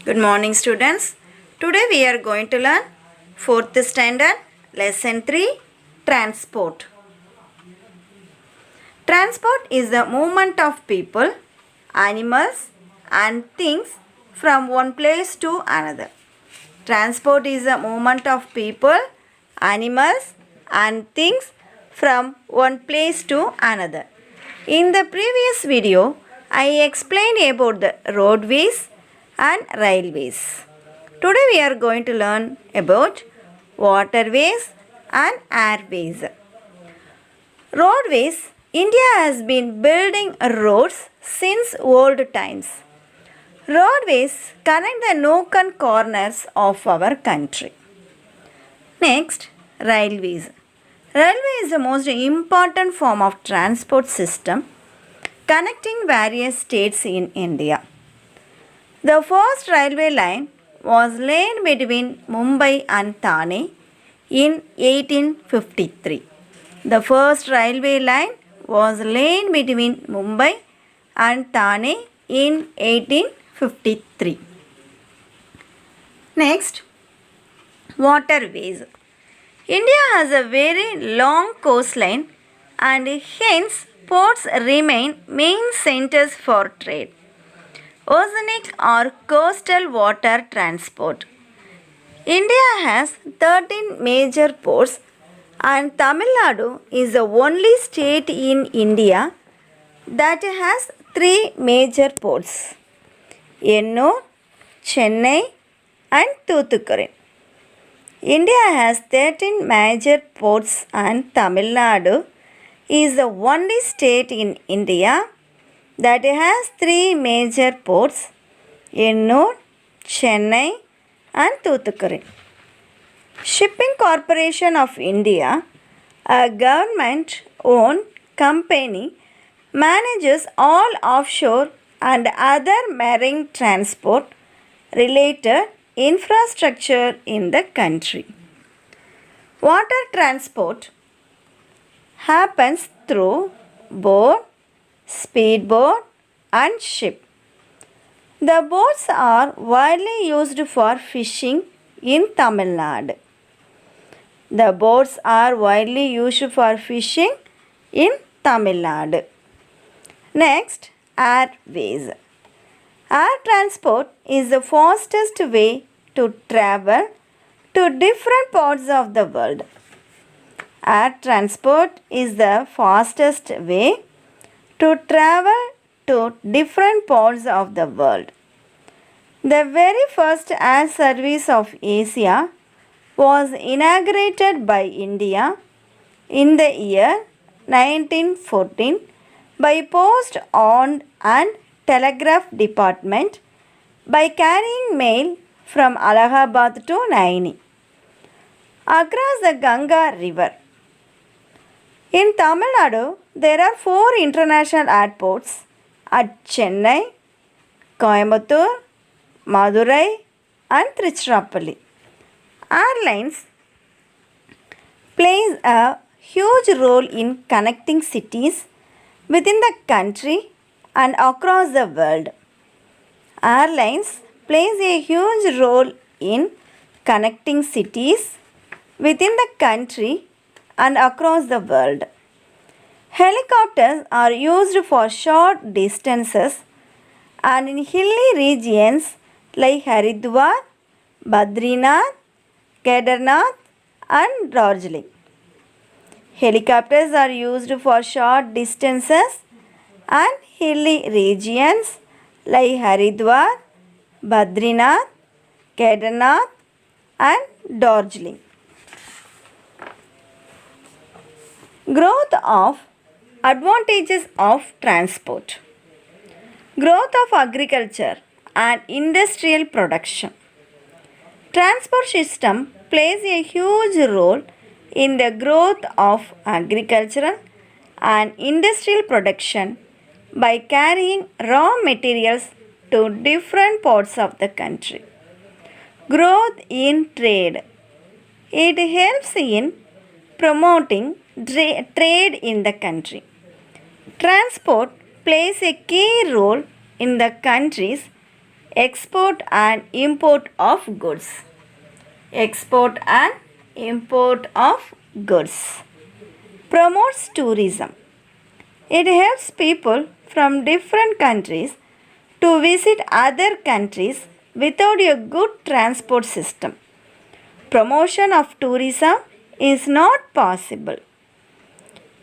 Good morning, students. Today we are going to learn 4th standard lesson 3 transport. Transport is the movement of people, animals and things from one place to another. Transport is the movement of people, animals and things from one place to another. In the previous video, I explained about the roadways and railways. Today we are going to learn about waterways and airways. Roadways. India has been building roads since old times. Roadways connect the nook and corners of our country. Next, railways. Railway is the most important form of transport system connecting various states in India. The first railway line was laid between Mumbai and Thane in 1853. The first railway line was laid between Mumbai and Thane in 1853. Next, waterways. India has a very long coastline and hence ports remain main centers for trade. Oceanic or coastal water transport. India has 13 major ports and Tamil Nadu is the only state in India that has 3 major ports: Ennur, Chennai and Thoothukudi. India has 13 major ports and Tamil Nadu is the only state in India that has 3 major ports: Ennur, Chennai and Thoothukudi. Shipping Corporation of India, a government-owned company, manages all offshore and other marine transport related infrastructure in the country. Water transport happens through boat, speedboat and ship. The boats are widely used for fishing in Tamil Nadu. The boats are widely used for fishing in Tamil Nadu. Next, airways. Air transport is the fastest way to travel to different parts of the world. Air transport is the fastest way to travel to different parts of the world. The very first air service of Asia was inaugurated by India in the year 1914 by Post on and Telegraph Department by carrying mail from Allahabad to Naini across the Ganga River. In Tamil Nadu, there are 4 international airports at Chennai, Coimbatore, Madurai and Tiruchirappalli. Airlines plays a huge role in connecting cities within the country and across the world. Airlines plays a huge role in connecting cities within the country and across the world. Helicopters are used for short distances and in hilly regions like Haridwar, Badrinath, Kedarnath and Darjeeling. Helicopters are used for short distances and hilly regions like Haridwar, Badrinath, Kedarnath and Darjeeling. Growth of advantages of transport. Growth of agriculture and industrial production. Transport system plays a huge role in the growth of agricultural and industrial production by carrying raw materials to different parts of the country. Growth in trade. It helps in promoting trade in the country. Transport plays a key role in the country's export and import of goods. Export and import of goods. Promotes tourism. It helps people from different countries to visit other countries without a good transport system. Promotion of tourism is not possible.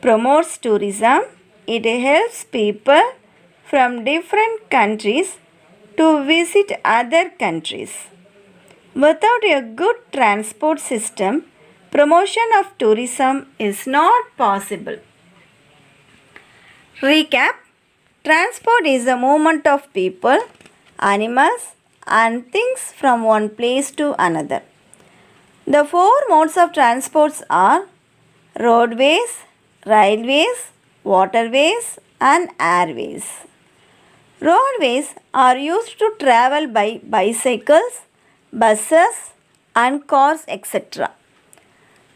Promotes tourism. It helps people from different countries to visit other countries. Without a good transport system, promotion of tourism is not possible. Recap. Transport is the movement of people, animals and things from one place to another. The four modes of transports are roadways, railways, waterways and airways. Roadways are used to travel by bicycles, buses and cars etc.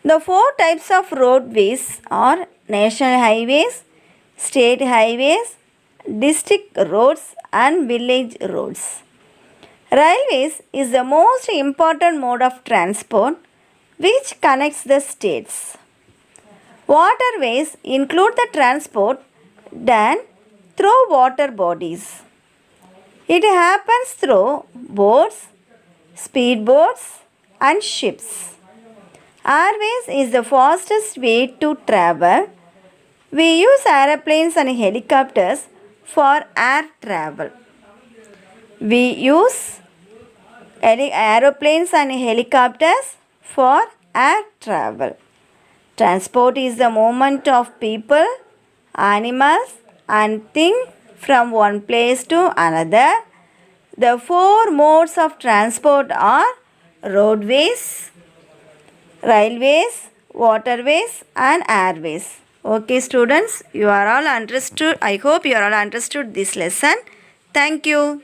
The four types of roadways are national highways, state highways, district roads and village roads. Railways is the most important mode of transport which connects the states. Waterways include the transport done through water bodies. It happens through boats, speedboats and ships. Airways is the fastest way to travel. We use aeroplanes and helicopters for air travel. We use aeroplanes and helicopters for air travel. Transport is the movement of people, animals and things from one place to another. The four modes of transport are roadways, railways, waterways and airways. Okay students, you are all understood. I hope you are all understood this lesson. Thank you.